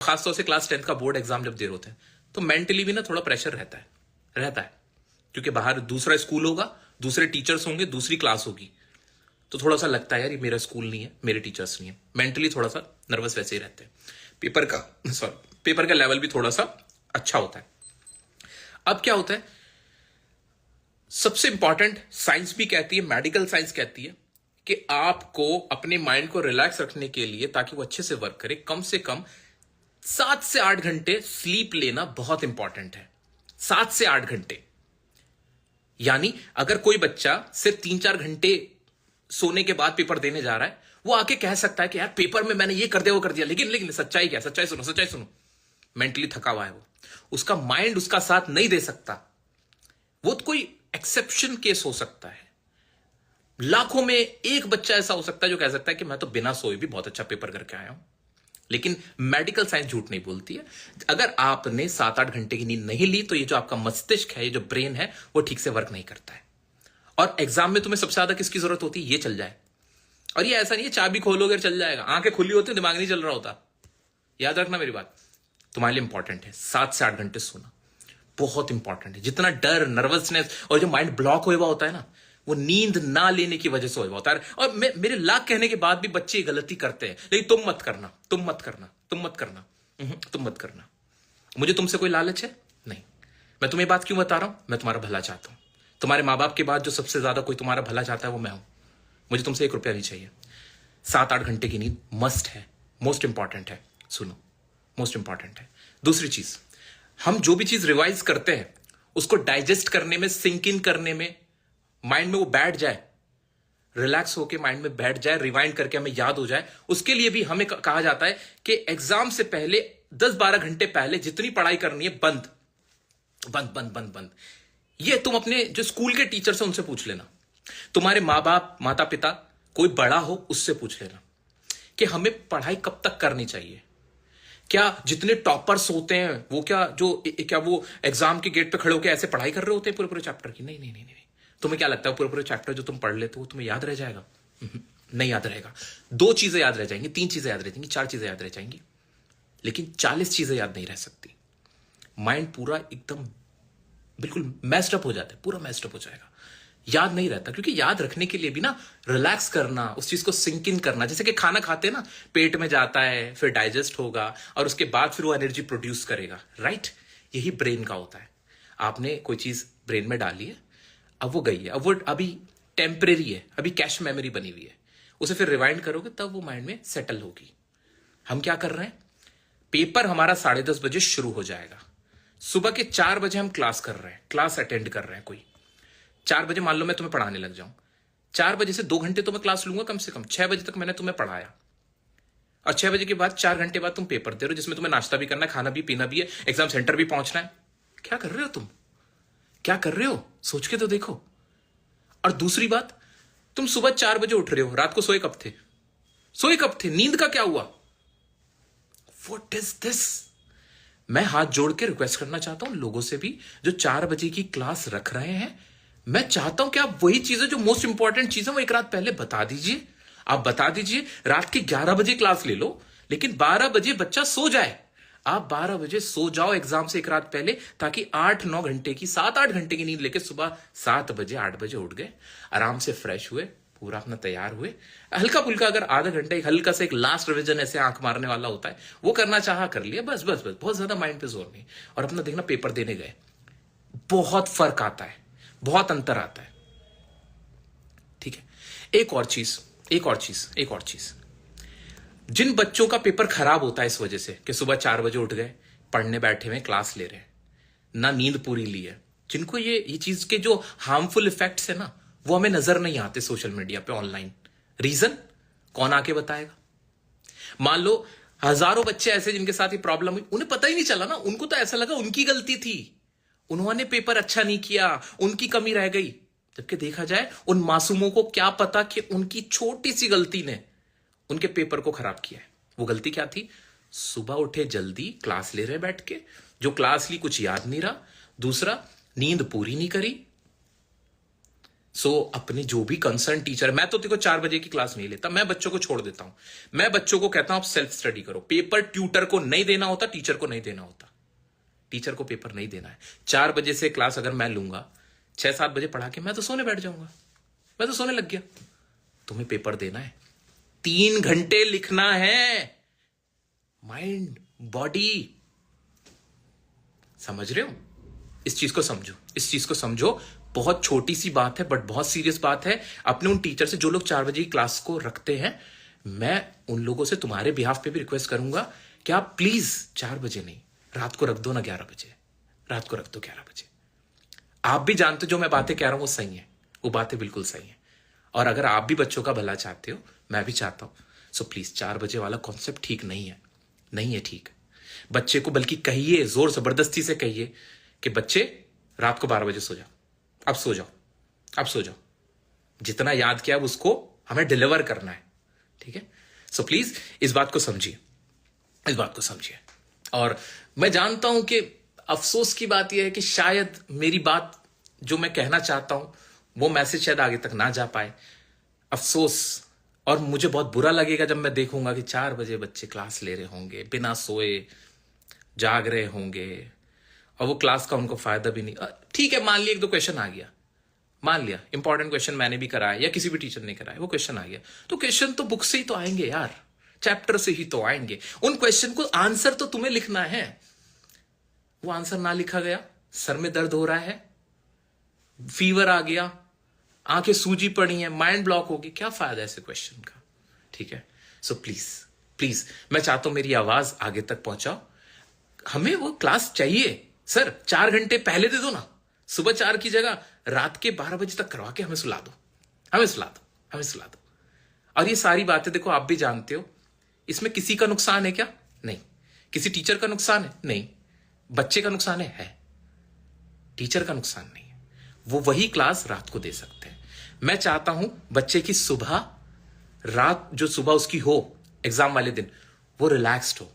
खासतौर से class 10th का बोर्ड एग्जाम जब दे रहे होते हैं तो मेंटली भी ना थोड़ा प्रेशर रहता है क्योंकि बाहर दूसरा स्कूल होगा, दूसरे टीचर्स होंगे, दूसरी क्लास होगी, तो थोड़ा सा लगता है यार ये मेरा स्कूल नहीं है, मेरे टीचर्स नहीं है। मेंटली थोड़ा सा नर्वस वैसे ही रहते हैं। पेपर का लेवल भी थोड़ा सा अच्छा होता है। अब क्या होता है, सबसे इंपॉर्टेंट साइंस भी कहती है, मेडिकल साइंस कहती है कि आपको अपने माइंड को रिलैक्स रखने के लिए, ताकि वो अच्छे से वर्क करे, कम से कम 7 से 8 घंटे स्लीप लेना बहुत इंपॉर्टेंट है। 7 से 8 घंटे, यानी अगर कोई बच्चा सिर्फ 3-4 घंटे सोने के बाद पेपर देने जा रहा है, वो आके कह सकता है कि यार पेपर में मैंने ये कर दिया वो कर दिया, लेकिन सच्चाई क्या, सच्चाई सुनो, मेंटली थका हुआ है वो, उसका माइंड उसका साथ नहीं दे सकता। वो तो कोई एक्सेप्शन केस हो सकता है, लाखों में एक बच्चा ऐसा हो सकता है जो कह सकता है कि मैं तो बिना सोए भी बहुत अच्छा पेपर करके आया हूं। लेकिन मेडिकल साइंस झूठ नहीं बोलती है। अगर आपने 7-8 घंटे की नींद नहीं ली तो ये जो आपका मस्तिष्क है, ये जो ब्रेन है, वो ठीक से वर्क नहीं करता है। और एग्जाम में तुम्हें सबसे ज्यादा किसकी जरूरत होती है, ये चल जाए। और ये ऐसा नहीं है चाबी खोलोगे चल जाएगा, आंखें खुली होती है, दिमाग नहीं चल रहा होता। याद रखना मेरी बात, तुम्हारे लिए इंपॉर्टेंट है 7 से 8 घंटे सोना, बहुत इंपॉर्टेंट है। जितना डर, नर्वसनेस और जो माइंड ब्लॉक हुआ होता है ना, वो नींद ना लेने की वजह से हुआ होता है। और मेरे लाख कहने के बाद भी बच्चे ये गलती करते हैं, लेकिन तुम मत करना, तुम मत करना, तुम मत करना, तुम मत करना। मुझे तुमसे कोई लालच है नहीं। मैं तुम्हें बात क्यों बता रहा हूं, मैं तुम्हारा भला चाहता हूं। तुम्हारे माँ बाप के बाद जो सबसे ज्यादा कोई तुम्हारा भला चाहता है वो मैं हूं। मुझे तुमसे 1 रुपया नहीं चाहिए। 7-8 घंटे की नींद मस्ट है, मोस्ट इंपॉर्टेंट है। सुनो, मोस्ट इंपॉर्टेंट है। दूसरी चीज, हम जो भी चीज रिवाइज करते हैं उसको डाइजेस्ट करने में, सिंक इन करने में, माइंड में वो बैठ जाए, रिलैक्स होके माइंड में बैठ जाए, रिवाइंड करके हमें याद हो जाए, उसके लिए भी हमें कहा जाता है कि एग्जाम से पहले 10-12 घंटे पहले जितनी पढ़ाई करनी है बंद बंद बंद बंद बंद। ये तुम अपने जो स्कूल के टीचर से उनसे पूछ लेना, तुम्हारे माँ बाप, माता पिता, कोई बड़ा हो उससे पूछ लेना कि हमें पढ़ाई कब तक करनी चाहिए। क्या जितने टॉपर्स होते हैं वो क्या वो एग्जाम के गेट पे खड़े होकर ऐसे पढ़ाई कर रहे होते हैं पूरे पूरे चैप्टर की? नहीं नहीं नहीं नहीं। तुम्हें क्या लगता है पूरे पूरे चैप्टर जो तुम पढ़ लेते हो तुम्हें याद रह जाएगा? नहीं याद रहेगा। 2 चीजें याद रह जाएंगी, 3 चीजें याद रह जाएंगी, 4 चीजें याद रह जाएंगी, लेकिन 40 चीजें याद नहीं रह सकती। माइंड पूरा एकदम बिल्कुल मैस्ड अप हो जाता है, पूरा मैस्ड अप हो जाएगा, याद नहीं रहता। क्योंकि याद रखने के लिए भी ना रिलैक्स करना, उस चीज को सिंक इन करना, जैसे कि खाना खाते हैं ना, पेट में जाता है, फिर डाइजेस्ट होगा और उसके बाद फिर वो एनर्जी प्रोड्यूस करेगा, राइट? यही ब्रेन का होता है। आपने कोई चीज ब्रेन में डाली है, अब वो गई है, अब वो अभी टेम्परेरी है, अभी कैश मेमोरी बनी हुई है, उसे फिर रिवाइंड करोगे तब वो माइंड में सेटल होगी। हम क्या कर रहे हैं, पेपर हमारा 10:30 बजे शुरू हो जाएगा, सुबह के 4 बजे हम क्लास कर रहे हैं, क्लास अटेंड कर रहे हैं। कोई 4 बजे मान लो मैं तुम्हें पढ़ाने लग जाऊं, 4 बजे से 2 घंटे तो मैं क्लास लूंगा कम से कम। 6 बजे तक मैंने तुम्हें पढ़ाया और 6 बजे के बाद 4 घंटे बाद तुम पेपर दे रहे हो, जिसमें तुम्हें नाश्ता भी करना है, खाना भी पीना भी है, एग्जाम सेंटर भी पहुंचना है। क्या कर रहे हो तुम, क्या कर रहे हो, सोच के तो देखो। और दूसरी बात, तुम सुबह 4 बजे उठ रहे हो, रात को सोए कब थे? सोए कब थे? नींद का क्या हुआ? What is this? मैं हाथ जोड़ के रिक्वेस्ट करना चाहता हूं लोगों से भी जो 4 बजे की क्लास रख रहे हैं, मैं चाहता हूं कि आप वही चीजें जो मोस्ट इंपॉर्टेंट चीजें वो एक रात पहले बता दीजिए। आप बता दीजिए, रात के 11 बजे क्लास ले लो, लेकिन 12 बजे बच्चा सो जाए। आप 12 बजे सो जाओ एग्जाम से एक रात पहले, ताकि 8-9 घंटे की, 7-8 घंटे की नींद लेके सुबह 7 बजे 8 बजे उठ गए, आराम से फ्रेश हुए, पूरा अपना तैयार हुए। हल्का फुल्का अगर आधा घंटा हल्का से एक लास्ट रिवीजन ऐसे आंख मारने वाला होता है वो करना चाहा कर लिया, बस बस बस, बहुत ज्यादा माइंड पे जोर नहीं। और अपना देखना पेपर देने गए, बहुत फर्क आता है, बहुत अंतर आता है। ठीक है, एक और चीज, जिन बच्चों का पेपर खराब होता है इस वजह से कि सुबह 4 बजे उठ गए, पढ़ने बैठे हुए, क्लास ले रहे हैं, ना नींद पूरी ली है, जिनको ये चीज के जो हार्मफुल इफेक्ट्स है ना, वो हमें नजर नहीं आते सोशल मीडिया पे, ऑनलाइन। रीजन कौन आके बताएगा? मान लो हजारों बच्चे ऐसे जिनके साथ ही प्रॉब्लम हुई, उन्हें पता ही नहीं चला ना, उनको तो ऐसा लगा उनकी गलती थी, उन्होंने पेपर अच्छा नहीं किया, उनकी कमी रह गई। जबकि देखा जाए उन मासूमों को क्या पता कि उनकी छोटी सी गलती ने उनके पेपर को खराब किया है। वो गलती क्या थी? सुबह उठे जल्दी, क्लास ले रहे बैठ के, जो क्लास ली कुछ याद नहीं रहा। दूसरा, नींद पूरी नहीं करी। सो अपने जो भी कंसर्न टीचर, मैं तो देखो 4 बजे की क्लास नहीं लेता, मैं बच्चों को छोड़ देता हूं। मैं बच्चों को कहता हूं आप सेल्फ स्टडी करो। पेपर ट्यूटर को नहीं देना होता, टीचर को नहीं देना होता। टीचर को पेपर नहीं देना है। 4 बजे से क्लास अगर मैं लूंगा, 6-7 बजे पढ़ा के मैं तो सोने बैठ जाऊंगा, मैं तो सोने लग गया। तुम्हें पेपर देना है, 3 घंटे लिखना है। माइंड, बॉडी, समझ रहे हो? इस चीज को समझो, इस चीज को समझो। बहुत छोटी सी बात है बट बहुत सीरियस बात है। अपने उन टीचर से जो लोग 4 बजे की क्लास को रखते हैं, मैं उन लोगों से तुम्हारे बिहाफ पे भी रिक्वेस्ट करूंगा कि आप प्लीज 4 बजे नहीं, रात को रख दो ना 11 बजे, रात को रख दो 11 बजे। आप भी जानते हो जो मैं बातें कह रहा हूं वो सही है, वो बातें बिल्कुल सही है। और अगर आप भी बच्चों का भला चाहते हो, मैं भी चाहता हूं, सो प्लीज 4 बजे वाला कॉन्सेप्ट ठीक नहीं है, नहीं है ठीक। बच्चे को बल्कि कहिए, जोर जबरदस्ती से कहिए कि बच्चे रात को 12 बजे सो जाओ, अब सो जाओ, अब सो जाओ। जितना याद किया उसको हमें डिलीवर करना है, ठीक है? सो प्लीज इस बात को समझिए, इस बात को समझिए। और मैं जानता हूं कि अफसोस की बात यह है कि शायद मेरी बात जो मैं कहना चाहता हूं वो मैसेज शायद आगे तक ना जा पाए, अफसोस। और मुझे बहुत बुरा लगेगा जब मैं देखूंगा कि 4 बजे बच्चे क्लास ले रहे होंगे, बिना सोए जाग रहे होंगे, और वो क्लास का उनको फायदा भी नहीं। ठीक है, मान लिया 1-2 क्वेश्चन आ गया, मान लिया इंपॉर्टेंट क्वेश्चन मैंने भी कराया या किसी भी टीचर ने कराया, वो क्वेश्चन आ गया, तो क्वेश्चन तो बुक से ही तो आएंगे यार, चैप्टर से ही तो आएंगे। उन क्वेश्चन को आंसर तो तुम्हें लिखना है। वो आंसर ना लिखा गया, सर में दर्द हो रहा है, फीवर आ गया, आंखें सूजी पड़ी हैं, माइंड ब्लॉक हो गई, क्या फायदा ऐसे क्वेश्चन का? ठीक है? सो प्लीज प्लीज मैं चाहता हूं मेरी आवाज आगे तक पहुंचाओ। हमें वो क्लास चाहिए सर, 4 घंटे पहले दे दो ना, सुबह 4 की जगह रात के 12 बजे तक करवा के हमें सुला दो, हमें सुला दो, हमें सुला दो। और ये सारी बातें देखो आप भी जानते हो, इसमें किसी का नुकसान है क्या? नहीं। किसी टीचर का नुकसान है? नहीं। बच्चे का नुकसान है? टीचर का नुकसान नहीं है। वो वही क्लास रात को दे सकते हैं। मैं चाहता हूं बच्चे की सुबह, रात जो सुबह उसकी हो एग्जाम वाले दिन, वो रिलैक्स्ड हो,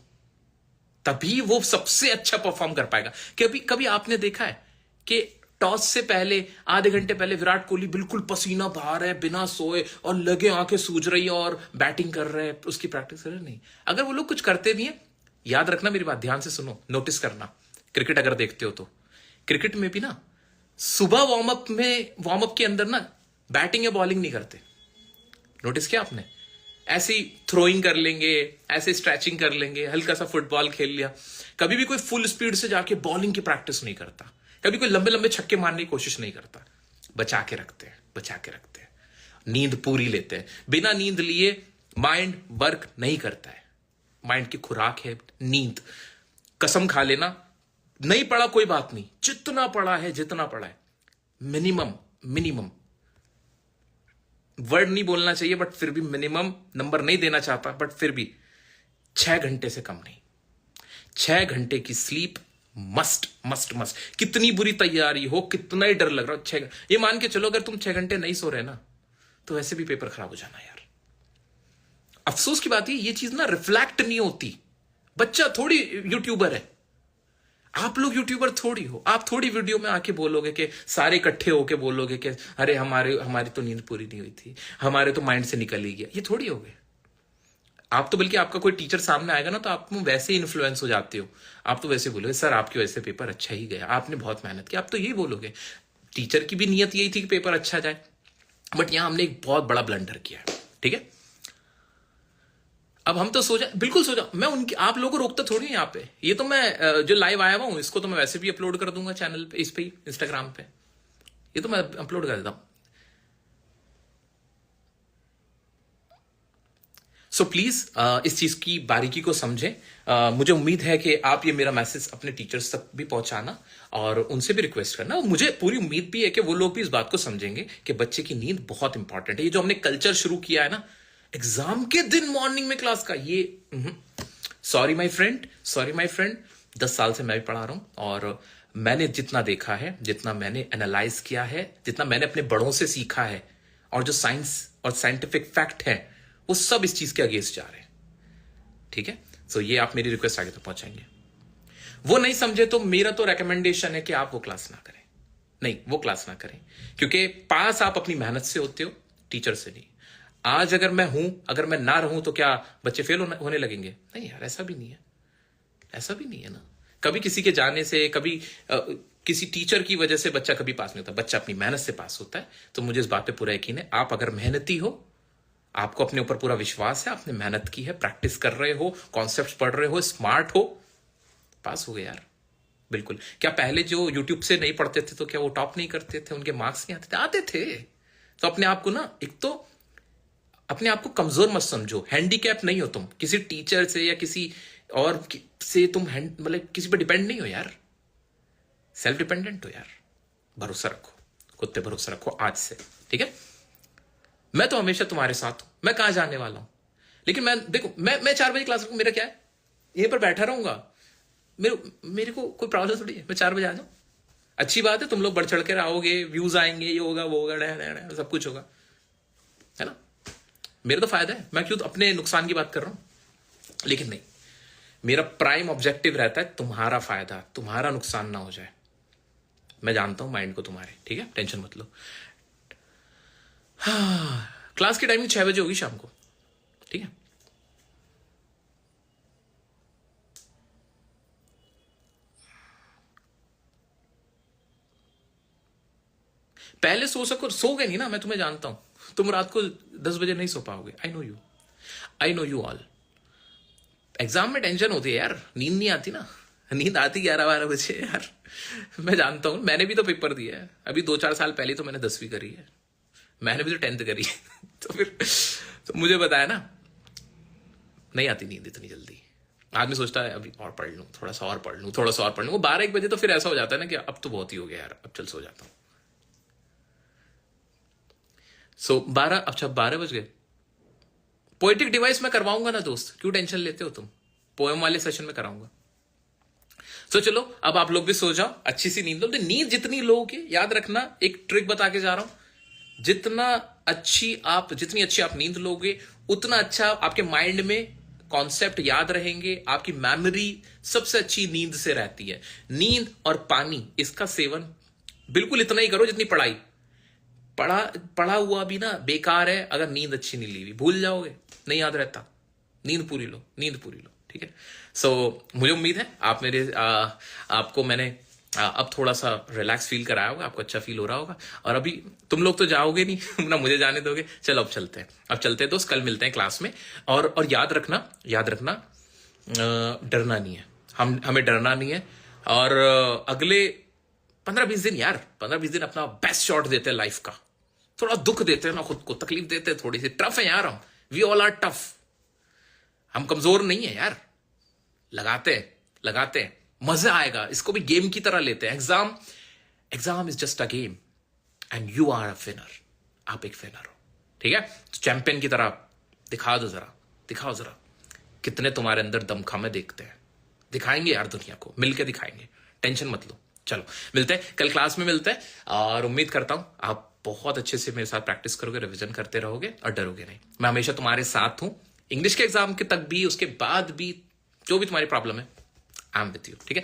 तभी वो सबसे अच्छा परफॉर्म कर पाएगा। कभी कभी आपने देखा है कि टॉस से पहले आधे घंटे पहले विराट कोहली बिल्कुल पसीना बहा रहे हैं, बिना सोए, और लगे आंखें सूज रही है और बैटिंग कर रहे हैं, उसकी प्रैक्टिस कर रहे हैं? नहीं। अगर वो लोग कुछ करते भी हैं, याद रखना मेरी बात, ध्यान से सुनो, नोटिस करना। क्रिकेट अगर देखते हो तो क्रिकेट में भी ना सुबह वार्म अप के अंदर ना बैटिंग या बॉलिंग नहीं करते। नोटिस किया आपने? ऐसे ही थ्रोइंग कर लेंगे, ऐसे स्ट्रेचिंग कर लेंगे, हल्का सा फुटबॉल खेल लिया। कभी भी कोई फुल स्पीड से जाके बॉलिंग की प्रैक्टिस नहीं करता, कभी कोई लंबे लंबे छक्के मारने की कोशिश नहीं करता। बचा के रखते हैं, बचा के रखते हैं, नींद पूरी लेते हैं। बिना नींद लिए माइंड वर्क नहीं करता है। माइंड की खुराक है नींद। कसम खा लेना, नहीं पढ़ा कोई बात नहीं, जितना पढ़ा है, जितना पढ़ा है, मिनिमम मिनिमम वर्ड नहीं बोलना चाहिए बट फिर भी मिनिमम नंबर नहीं देना चाहता, बट फिर भी 6 घंटे से कम नहीं। 6 घंटे की स्लीप मस्ट मस्ट मस्ट। कितनी बुरी तैयारी हो, कितना ही डर लग रहा हो, 6 ये मान के चलो अगर तुम 6 घंटे नहीं सो रहे ना, तो वैसे भी पेपर खराब हो जाना यार। अफसोस की बात ये चीज ना रिफ्लेक्ट नहीं होती। बच्चा थोड़ी यूट्यूबर है, आप लोग यूट्यूबर थोड़ी हो। आप थोड़ी वीडियो में आके बोलोगे कि सारे इकट्ठे होके बोलोगे कि अरे हमारी तो नींद पूरी नहीं हुई थी, हमारे तो माइंड से निकल ही गया। ये थोड़ी हो गए आप तो। बल्कि आपका कोई टीचर सामने आएगा ना तो आप वैसे ही इन्फ्लुएंस हो जाते हो। आप तो वैसे बोलोगे सर आपकी वजह से पेपर अच्छा ही गया, आपने बहुत मेहनत की, आप तो यही बोलोगे। टीचर की भी नियत यही थी कि पेपर अच्छा जाए, बट यहां हमने एक बहुत बड़ा ब्लंडर किया है। ठीक है, अब हम तो सो जाए, बिल्कुल सो जाओ। मैं उनकी आप लोगों को रोकता थोड़ी है यहाँ पे। ये तो मैं जो लाइव आया हुआ हूं इसको तो मैं वैसे भी अपलोड कर दूंगा चैनल पे, इस पे ही, इंस्टाग्राम पे। ये तो मैं अपलोड कर देता हूं। सो प्लीज इस चीज की बारीकी को समझें। मुझे उम्मीद है कि आप ये मेरा मैसेज अपने टीचर्स तक भी पहुंचाना और उनसे भी रिक्वेस्ट करना। मुझे पूरी उम्मीद भी है कि वो लोग भी इस बात को समझेंगे कि बच्चे की नींद बहुत इंपॉर्टेंट है। ये जो हमने कल्चर शुरू किया है ना, एग्जाम के दिन मॉर्निंग में क्लास का, ये सॉरी माय फ्रेंड 10 साल से मैं भी पढ़ा रहा हूं और मैंने जितना देखा है, जितना मैंने एनालाइज किया है, जितना मैंने अपने बड़ों से सीखा है, और जो साइंस और साइंटिफिक फैक्ट है वो सब इस चीज के अगेंस्ट जा रहे हैं। ठीक है, सो ये आप मेरी रिक्वेस्ट आगे तक पहुंचाएंगे। वो नहीं समझे तो मेरा तो रिकमेंडेशन है कि आप वो क्लास ना करें। नहीं, वो क्लास ना करें, क्योंकि पास आप अपनी मेहनत से होते हो, टीचर से नहीं। आज अगर मैं हूं, अगर मैं ना रहूं तो क्या बच्चे फेल होने लगेंगे? नहीं यार, ऐसा भी नहीं है, ऐसा भी नहीं है ना। कभी किसी के जाने से, कभी किसी टीचर की वजह से बच्चा कभी पास नहीं होता, बच्चा अपनी मेहनत से पास होता है। तो मुझे इस बात पे पूरा यकीन है, आप अगर मेहनती हो, आपको अपने ऊपर पूरा विश्वास है, आपने मेहनत की है, प्रैक्टिस कर रहे हो, कॉन्सेप्ट्स पढ़ रहे हो, स्मार्ट हो, पास हो गए यार, बिल्कुल। क्या पहले जो यूट्यूब से नहीं पढ़ते थे तो क्या वो टॉप नहीं करते थे, उनके मार्क्स नहीं आते थे? आते थे। तो अपने आप को ना, एक तो अपने आप को कमजोर मत समझो, हैंडीकैप नहीं हो तुम, किसी टीचर से या किसी और से तुम मतलब किसी पे डिपेंड नहीं हो यार, सेल्फ डिपेंडेंट हो यार। भरोसा रखो, खुद पे भरोसा रखो आज से, ठीक है? मैं तो हमेशा तुम्हारे साथ हूं, मैं कहां जाने वाला हूं। लेकिन मैं देखो, मैं 4 बजे क्लास रखूं, मेरा क्या है, यहीं पर बैठा रहूंगा, मेरे को कोई प्रॉब्लम थोड़ी है, मैं 4 बजे आ जाऊं। अच्छी बात है, तुम लोग बढ़ चढ़ कर आओगे, व्यूज आएंगे, ये होगा वो होगा, सब कुछ होगा, है ना? मेरा तो फायदा है, मैं क्यों अपने नुकसान की बात कर रहा हूं? लेकिन नहीं, मेरा प्राइम ऑब्जेक्टिव रहता है तुम्हारा फायदा, तुम्हारा नुकसान ना हो जाए। मैं जानता हूं माइंड को तुम्हारे, ठीक है? टेंशन मत लो। हाँ, क्लास की टाइमिंग 6 बजे होगी शाम को, ठीक है? पहले सो गए नहीं ना, मैं तुम्हें जानता हूं, तुम रात को 10 बजे नहीं सो पाओगे। I know you, I know you all. Exam में टेंशन होती है यार, नींद नहीं आती ना, नींद आती 11-12 बजे यार। मैं जानता हूं, मैंने भी तो पेपर दिया है अभी 2-4 साल पहले, तो मैंने 10वीं करी है, मैंने भी तो 10th करी है। तो फिर तो मुझे बताया ना, नहीं आती नींद इतनी जल्दी। आदमी सोचता है अभी और पढ़ लूं, थोड़ा सा और पढ़ लूं, थोड़ा सा और पढ़ लूं, वो 12-1 बजे तो फिर ऐसा हो जाता है ना कि अब तो बहुत ही हो गया यार, अब चल सो जाता हूं। सो 12, अच्छा 12 बज गए। पोएटिक डिवाइस में करवाऊंगा ना दोस्त, क्यों टेंशन लेते हो तुम? पोएम वाले सेशन में कराऊंगा। तो चलो, अब आप लोग भी सो जाओ, अच्छी सी नींद लो। तो नींद जितनी लोगे, याद रखना, एक ट्रिक बता के जा रहा हूं, जितनी अच्छी आप नींद लोगे, उतना अच्छा आपके माइंड में कॉन्सेप्ट याद रहेंगे, आपकी मेमोरी सबसे अच्छी नींद से रहती है। नींद और पानी, इसका सेवन बिल्कुल इतना ही करो जितनी पढ़ाई। पढ़ा हुआ भी ना बेकार है अगर नींद अच्छी नहीं ली हुई, भूल जाओगे, नहीं याद रहता। नींद पूरी लो, नींद पूरी लो, ठीक है? सो मुझे उम्मीद है आप आपको मैंने अब थोड़ा सा रिलैक्स फील कराया होगा, आपको अच्छा फील हो रहा होगा। और अभी तुम लोग तो जाओगे नहीं ना, मुझे जाने दोगे। चलो अब चलते हैं दोस्त, कल मिलते हैं क्लास में। और याद रखना डरना नहीं है, हमें डरना नहीं है। और अगले 15-20 दिन यार, 15-20 दिन अपना बेस्ट शॉट देते हैं लाइफ का, थोड़ा दुख देते हैं ना खुद को, तकलीफ देते हैं, थोड़ी सी टफ है यार हम, वी ऑल आर टफ। हम कमजोर नहीं है यार, लगाते हैं, मजा आएगा। इसको भी गेम की तरह लेते हैं। Exam is just a game and you are a winner. आप एक विनर हो, ठीक है? तो चैंपियन की तरह दिखाओ जरा कितने तुम्हारे अंदर दमखम है, देखते हैं, दिखाएंगे यार दुनिया को, मिलकर दिखाएंगे, टेंशन मत लो। चलो मिलते हैं कल क्लास में, मिलते हैं। और उम्मीद करता हूं आप बहुत अच्छे से मेरे साथ प्रैक्टिस करोगे, रिवीजन करते रहोगे और डरोगे नहीं। मैं हमेशा तुम्हारे साथ हूं, इंग्लिश के एग्जाम के तक भी, उसके बाद भी, जो भी तुम्हारी प्रॉब्लम है, आई एम विद यू, ठीक है?